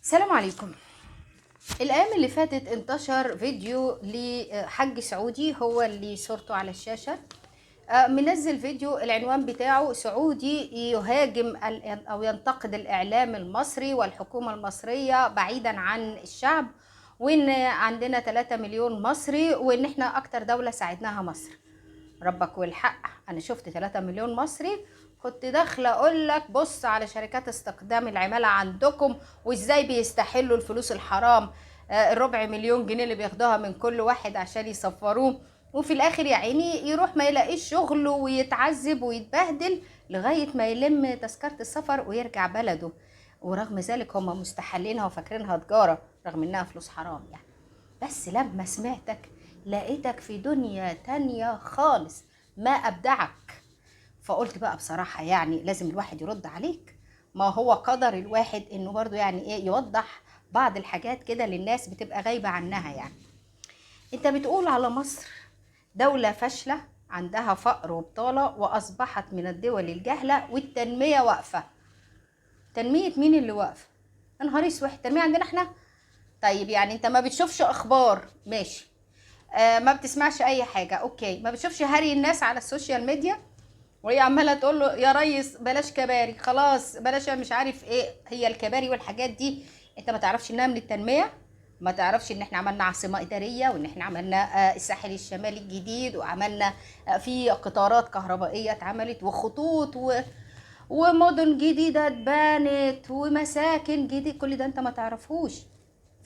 السلام عليكم. الأيام اللي فاتت انتشر فيديو لحج سعودي، هو اللي صورته على الشاشة. منزل فيديو العنوان بتاعه سعودي يهاجم أو ينتقد الإعلام المصري والحكومة المصرية بعيدا عن الشعب، وإن عندنا 3 مليون مصري وإن احنا أكتر دولة ساعدناها مصر. ربك والحق أنا شفت 3 مليون مصري، كنت داخله اقول لك بص على شركات استخدام العماله عندكم وازاي بيستحلوا الفلوس الحرام، الربع مليون جنيه اللي بياخدوها من كل واحد عشان يسفروه، وفي الاخر يا عيني يروح ما يلاقيش شغل ويتعذب ويتبهدل لغايه ما يلم تذكره السفر ويرجع بلده. ورغم ذلك هم مستحلينها وفاكرينها تجاره رغم انها فلوس حرام يعني. بس لما سمعتك لقيتك في دنيا تانية خالص، ما ابدعك. فقلت بقى بصراحة يعني لازم الواحد يرد عليك، ما هو قدر الواحد انه برضو يعني ايه يوضح بعض الحاجات كده للناس بتبقى غايبة عنها. يعني انت بتقول على مصر دولة فاشلة عندها فقر وبطالة واصبحت من الدول الجهلة والتنمية واقفة. تنمية مين اللي واقفة؟ يا نهار اسود، التنمية عندنا احنا؟ طيب يعني انت ما بتشوفش اخبار؟ ماشي. ما بتسمعش اي حاجة؟ اوكي. ما بتشوفش هري الناس على السوشيال ميديا وهي عماله تقول له يا ريس بلاش كباري، خلاص بلاش مش عارف ايه؟ هي الكباري والحاجات دي انت ما تعرفش انها من التنميه؟ ما تعرفش ان احنا عملنا عاصمه اداريه وان احنا عملنا الساحل الشمالي الجديد وعملنا في قطارات كهربائيه اتعملت وخطوط ومدن جديده اتبنت ومساكن جديد؟ كل ده انت ما تعرفوش.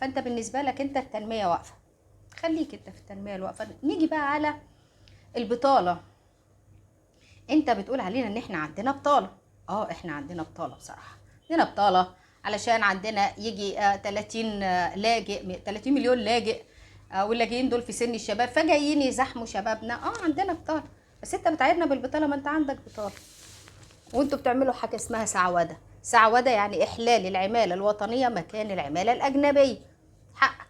فانت بالنسبه لك انت التنميه واقفه، خليك انت في التنميه الواقفه. نيجي بقى على البطاله. انت بتقول علينا ان احنا عندنا بطالة. احنا عندنا بطالة بصراحة، عندنا بطالة علشان عندنا يجي 30 لاجئ، 30 مليون لاجئ، واللاجئين دول في سن الشباب فجايين يزحموا شبابنا. عندنا بطالة، بس انت بتعيرنا بالبطالة، ما انت عندك بطالة. وانتوا بتعملوا حاجة اسمها سعودة. سعودة يعني احلال العمالة الوطنية مكان العمالة الاجنبية. حقك.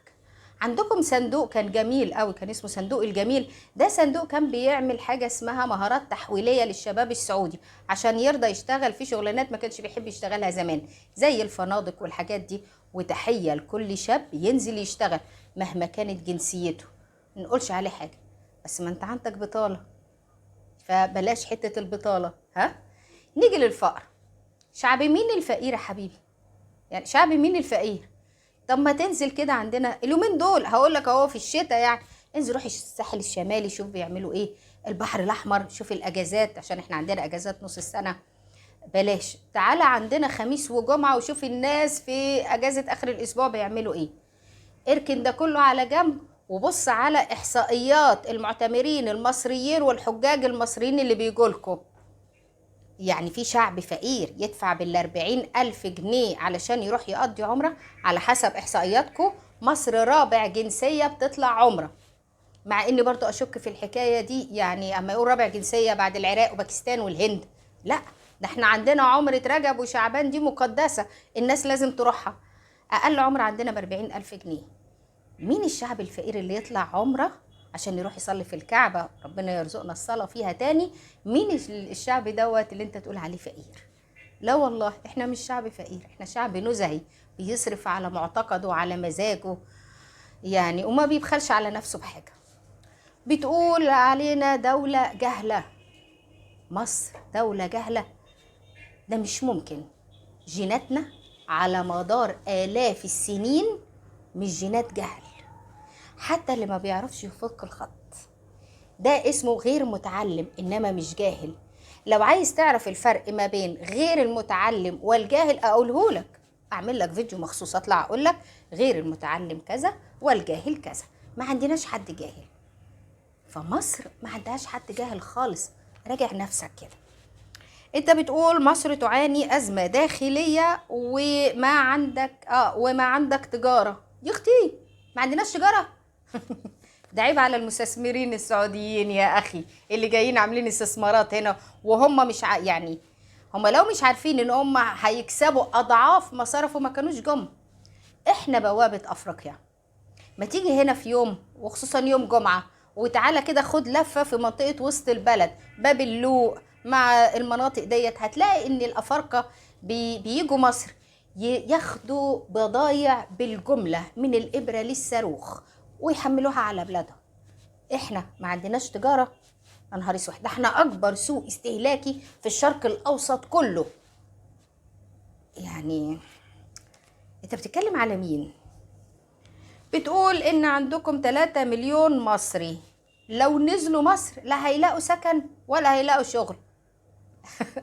عندكم صندوق كان جميل قوي، كان اسمه صندوق الجميل. ده صندوق كان بيعمل حاجة اسمها مهارات تحويلية للشباب السعودي عشان يرضى يشتغل في شغلانات ما كانش بيحب يشتغلها زمان، زي الفنادق والحاجات دي. وتحية لكل شاب ينزل يشتغل مهما كانت جنسيته، نقولش عليه حاجة. بس ما انت عندك بطالة، فبلاش حتة البطالة. نيجي للفقر. شعب مين الفقير يا حبيبي؟ يعني شعب مين الفقير؟ طب ما تنزل كده عندنا اليومين دول، هقول لك اهو في الشتاء يعني، انزل روح الساحل الشمالي شوف بيعملوا ايه، البحر الاحمر شوف الاجازات عشان احنا عندنا اجازات نص السنه. بلاش، تعالى عندنا خميس وجمعه وشوف الناس في اجازه اخر الاسبوع بيعملوا ايه. اركن ده كله على جنب وبص على احصائيات المعتمرين المصريين والحجاج المصريين اللي بيجولكوا. يعني في شعب فقير يدفع بال40,000 جنيه علشان يروح يقضي عمرة؟ على حسب إحصائياتكم مصر رابع جنسية بتطلع عمرة، مع إني برضو أشك في الحكاية دي. يعني أما يقول رابع جنسية بعد العراق وباكستان والهند، لا، ده احنا عندنا عمرة رجب وشعبان دي مقدسة، الناس لازم تروحها. أقل عمرة عندنا ب40,000 جنيه. مين الشعب الفقير اللي يطلع عمرة عشان يروح يصلي في الكعبة ربنا يرزقنا الصلاة فيها تاني؟ مين الشعب دوت اللي انت تقول عليه فقير؟ لا والله احنا مش شعب فقير، احنا شعب نزهي بيصرف على معتقده وعلى مزاجه يعني، وما بيبخلش على نفسه بحاجة. بتقول علينا دولة جهلة. مصر دولة جهلة؟ ده مش ممكن. جيناتنا على مدار آلاف السنين مش جينات جهل. حتى اللي ما بيعرفش يفك الخط ده اسمه غير متعلم، انما مش جاهل. لو عايز تعرف الفرق ما بين غير المتعلم والجاهل اقوله لك، اعمل لك فيديو مخصوص اطلع اقول لك غير المتعلم كذا والجاهل كذا. ما عندناش حد جاهل، فمصر ما عندهاش حد جاهل خالص. راجع نفسك كده. انت بتقول مصر تعاني ازمة داخلية وما عندك تجارة. يا اختي ما عندناش تجارة؟ ده عيب على المستثمرين السعوديين يا اخي اللي جايين عاملين استثمارات هنا وهم مش يعني هم لو مش عارفين ان هم هيكسبوا اضعاف ما صرفوا ما كانوش جم. احنا بوابة افريقيا. ما تيجي هنا في يوم وخصوصا يوم جمعة وتعالى كده خد لفة في منطقة وسط البلد، باب اللوق مع المناطق ديت، هتلاقي ان الافارقة بيجوا مصر ياخدوا بضايع بالجملة من الإبرة للصاروخ ويحملوها على بلادهم. احنا ما عندناش تجارة؟ يا نهار اسود، ده احنا اكبر سوق استهلاكي في الشرق الاوسط كله. يعني انت بتتكلم على مين؟ بتقول ان عندكم 3 مليون مصري، لو نزلوا مصر لا هيلاقوا سكن ولا هيلاقوا شغل.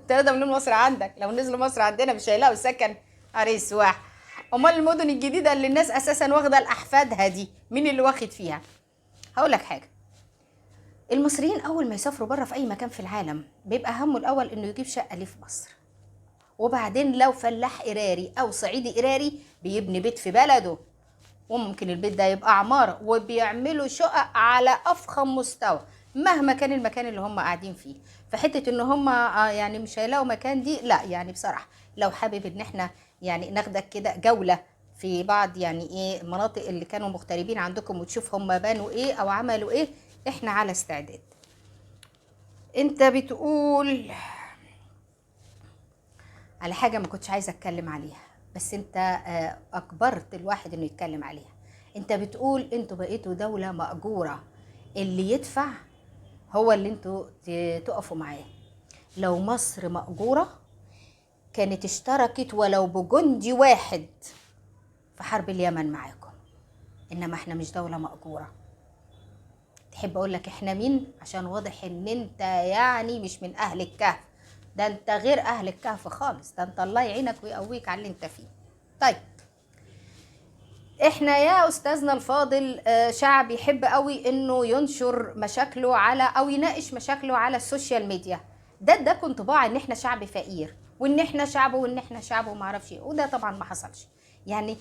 3 مليون مصري عندك لو نزلوا مصر عندنا مش هيلاقوا سكن؟ سواح. امال المدن الجديده اللي الناس اساسا واخده لاحفادها دي مين اللي واخد فيها؟ هقول لك حاجه، المصريين اول ما يسافروا بره في اي مكان في العالم بيبقى همه الاول انه يجيب شقه ليه في مصر، وبعدين لو فلاح قراري او صعيدي قراري بيبني بيت في بلده، وممكن البيت ده يبقى عماره، وبيعملوا شقق على افخم مستوى مهما كان المكان اللي هم قاعدين فيه. فحته ان هم يعني مش هيلاقوا مكان دي لا، يعني بصراحه لو حابب ان احنا يعني ناخدك كده جوله في بعض يعني ايه المناطق اللي كانوا مغتربين عندكم وتشوف هم بنوا ايه او عملوا ايه، احنا على استعداد. انت بتقول على حاجة ما كنتش عايزة اتكلم عليها، بس انت اجبرت الواحد انه يتكلم عليها. انت بتقول انتوا بقيتوا دولة مأجورة، اللي يدفع هو اللي انتوا تقفوا معاه. لو مصر مأجورة كانت اشتركت ولو بجندي واحد في حرب اليمن معاكم، انما احنا مش دولة مأجورة. تحب اقول لك احنا مين؟ عشان واضح ان انت يعني مش من اهل الكهف، ده انت غير اهل الكهف خالص، ده انت الله يعينك ويقويك على اللي انت فيه. طيب احنا يا استاذنا الفاضل شعب يحب قوي انه ينشر مشاكله على او يناقش مشاكله على السوشيال ميديا. ده كنت طباع ان احنا شعب فقير وان احنا شعب وان احنا شعب وما اعرفش ايه، وده طبعا ما حصلش. يعني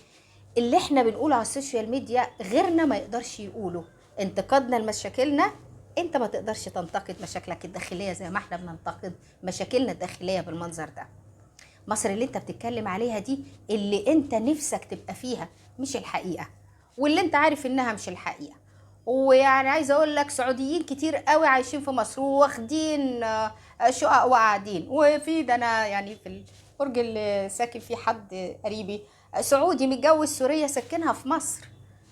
اللي احنا بنقوله على السوشيال ميديا غيرنا ما يقدرش يقوله. انتقادنا لمشاكلنا، انت ما تقدرش تنتقد مشاكلك الداخليه زي ما احنا بننتقد مشاكلنا الداخليه بالمنظر ده. مصر اللي انت بتتكلم عليها دي اللي انت نفسك تبقى فيها مش الحقيقة، واللي انت عارف انها مش الحقيقة. ويعني عايزه اقول لك سعوديين كتير قوي عايشين في مصر واخدين شقق وقاعدين، وفي ده انا يعني في البرج اللي ساكن فيه حد قريبي سعودي متجوز سورية سكنها في مصر،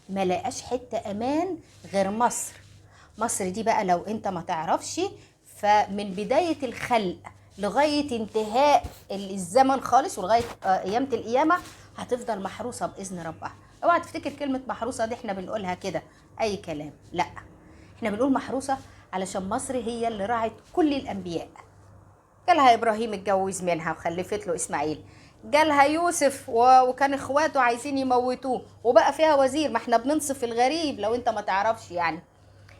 ما لقاش حتة امان غير مصر. مصر دي بقى لو انت ما تعرفش، فمن بداية الخلق لغاية انتهاء الزمن خالص ولغاية قيامة القيامة هتفضل محروسة بإذن ربها. اوعى تفتكر كلمة محروسة دي احنا بنقولها كده اي كلام، لا، احنا بنقول محروسة علشان مصر هي اللي راعت كل الانبياء. جالها ابراهيم اتجوز منها وخلفت له اسماعيل، جالها يوسف وكان اخواته عايزين يموتوه وبقى فيها وزير، ما احنا بننصف الغريب لو انت ما تعرفش يعني.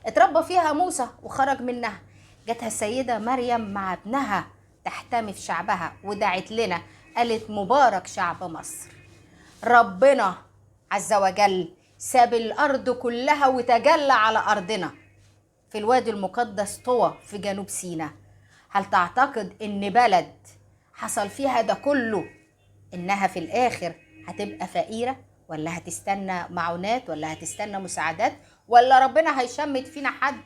اتربى فيها موسى وخرج منها، جاتها السيدة مريم مع ابنها تحتمي في شعبها ودعت لنا، قالت مبارك شعب مصر. ربنا عز وجل ساب الأرض كلها وتجلى على أرضنا في الوادي المقدس طوى في جنوب سيناء. هل تعتقد إن بلد حصل فيها ده كله إنها في الآخر هتبقى فقيرة، ولا هتستنى معونات، ولا هتستنى مساعدات، ولا ربنا هيشمت فينا حد؟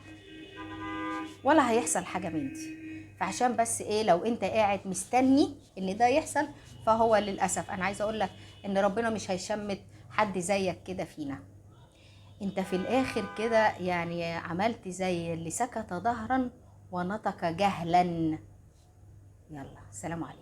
ولا هيحصل حاجة من دي. فعشان بس ايه لو انت قاعد مستني ان ده يحصل، فهو للأسف انا عايزة اقولك ان ربنا مش هيشمت حد زيك كده فينا. انت في الاخر كده يعني عملت زي اللي سكت ظهرا ونطق جهلا. يلا سلام عليكم.